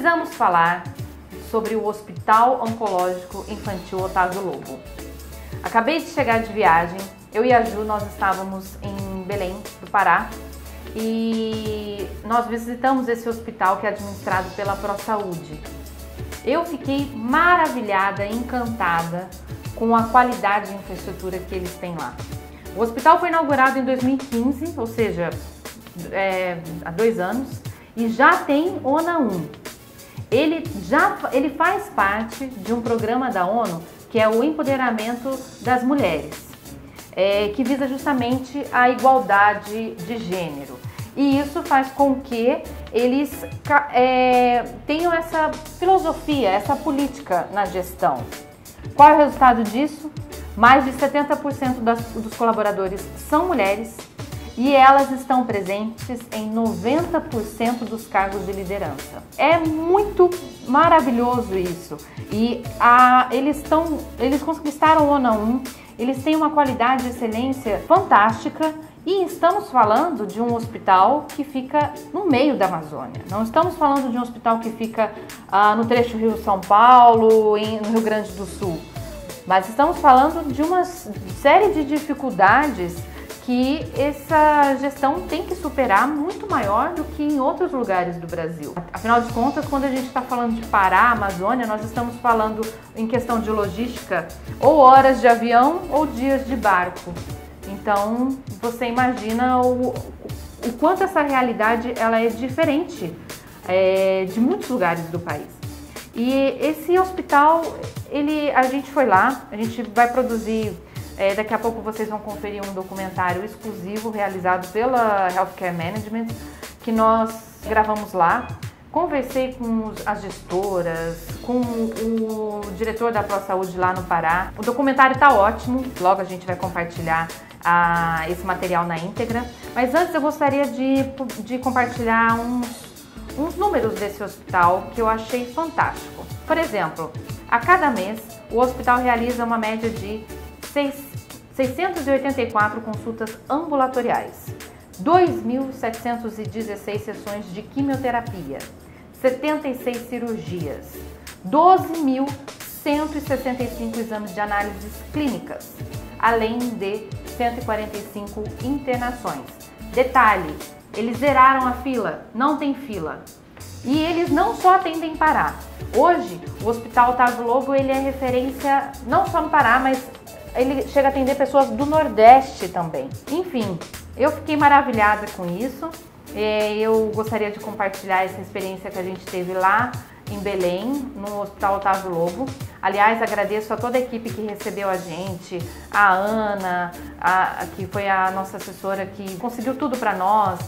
Precisamos falar sobre o Hospital Oncológico Infantil Otávio Lobo. Acabei de chegar de viagem, eu e a Ju, nós estávamos em Belém do Pará e nós visitamos esse hospital que é administrado pela ProSaúde. Eu fiquei maravilhada, encantada com a qualidade de infraestrutura que eles têm lá. O hospital foi inaugurado em 2015, ou seja, há 2 anos, e já tem ONA 1. Ele faz parte de um programa da ONU que é o empoderamento das mulheres, que visa justamente a igualdade de gênero. E isso faz com que eles tenham essa filosofia, essa política na gestão. Qual é o resultado disso? Mais de 70% dos colaboradores são mulheres e elas estão presentes em 90% dos cargos de liderança. É muito maravilhoso isso. E eles conquistaram o ONA 1, eles têm uma qualidade de excelência fantástica. E estamos falando de um hospital que fica no meio da Amazônia. Não estamos falando de um hospital que fica no trecho Rio-São Paulo, no Rio Grande do Sul. Mas estamos falando de uma série de dificuldades que essa gestão tem que superar, muito maior do que em outros lugares do Brasil. Afinal de contas, quando a gente está falando de Pará, Amazônia, nós estamos falando em questão de logística, ou horas de avião ou dias de barco. Então, você imagina o quanto essa realidade ela é diferente de muitos lugares do país. E esse hospital, a gente foi lá, a gente vai produzir, daqui a pouco vocês vão conferir um documentário exclusivo realizado pela Healthcare Management, que nós gravamos lá. Conversei com as gestoras, com o diretor da ProSaúde lá no Pará. O documentário está ótimo, logo a gente vai compartilhar esse material na íntegra. Mas antes eu gostaria de compartilhar uns números desse hospital que eu achei fantástico. Por exemplo, a cada mês o hospital realiza uma média de 684 consultas ambulatoriais, 2.716 sessões de quimioterapia, 76 cirurgias, 12.165 exames de análises clínicas, além de 145 internações. Detalhe, eles zeraram a fila, não tem fila. E eles não só atendem Pará. Hoje, o Hospital Otávio Lobo ele é referência não só no Pará, mas ele chega a atender pessoas do Nordeste também. Enfim, eu fiquei maravilhada com isso. Eu gostaria de compartilhar essa experiência que a gente teve lá em Belém, no Hospital Otávio Lobo. Aliás, agradeço a toda a equipe que recebeu a gente, a Ana, que foi a nossa assessora que conseguiu tudo para nós,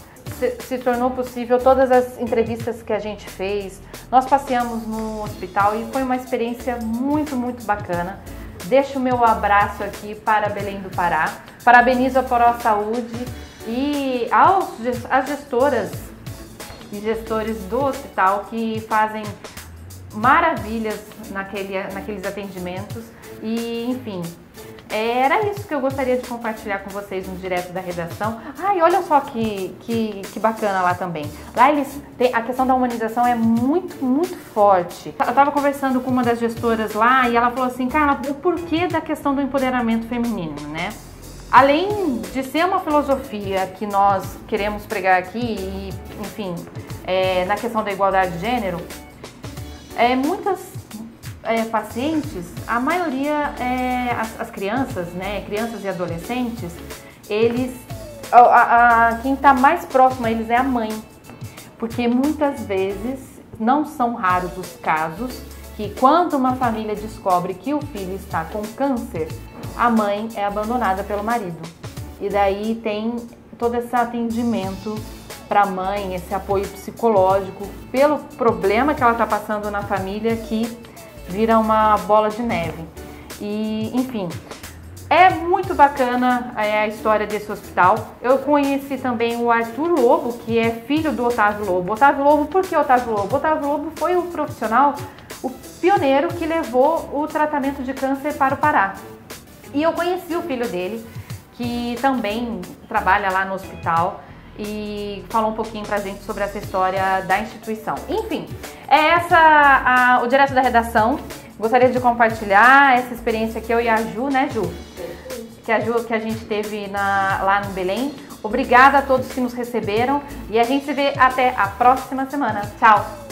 se tornou possível todas as entrevistas que a gente fez. Nós passeamos no hospital e foi uma experiência muito, muito bacana. Deixo o meu abraço aqui para Belém do Pará. Parabenizo a ProSaúde e as gestoras e gestores do hospital que fazem maravilhas naqueles atendimentos. E, enfim, era isso que eu gostaria de compartilhar com vocês no Direto da Redação. E olha só que bacana lá também. Lá a questão da humanização é muito, muito forte. Eu estava conversando com uma das gestoras lá e ela falou assim, Carla, o porquê da questão do empoderamento feminino, né? Além de ser uma filosofia que nós queremos pregar aqui e, enfim, na questão da igualdade de gênero, muitas pacientes, a maioria, as crianças, né, crianças e adolescentes, quem está mais próximo a eles é a mãe, porque muitas vezes não são raros os casos que quando uma família descobre que o filho está com câncer, a mãe é abandonada pelo marido. E daí tem todo esse atendimento para a mãe, esse apoio psicológico pelo problema que ela está passando na família, que vira uma bola de neve. E, enfim, é muito bacana a história desse hospital. Eu conheci também o Arthur Lobo, que é filho do Otávio Lobo. Otávio Lobo, por que Otávio Lobo? Otávio Lobo foi o profissional, o pioneiro que levou o tratamento de câncer para o Pará. E eu conheci o filho dele, que também trabalha lá no hospital, e falou um pouquinho pra gente sobre essa história da instituição. Enfim, é essa o Direto da Redação. Gostaria de compartilhar essa experiência que eu e a Ju, né, Ju? Que a gente teve lá no Belém. Obrigada a todos que nos receberam e a gente se vê até a próxima semana. Tchau!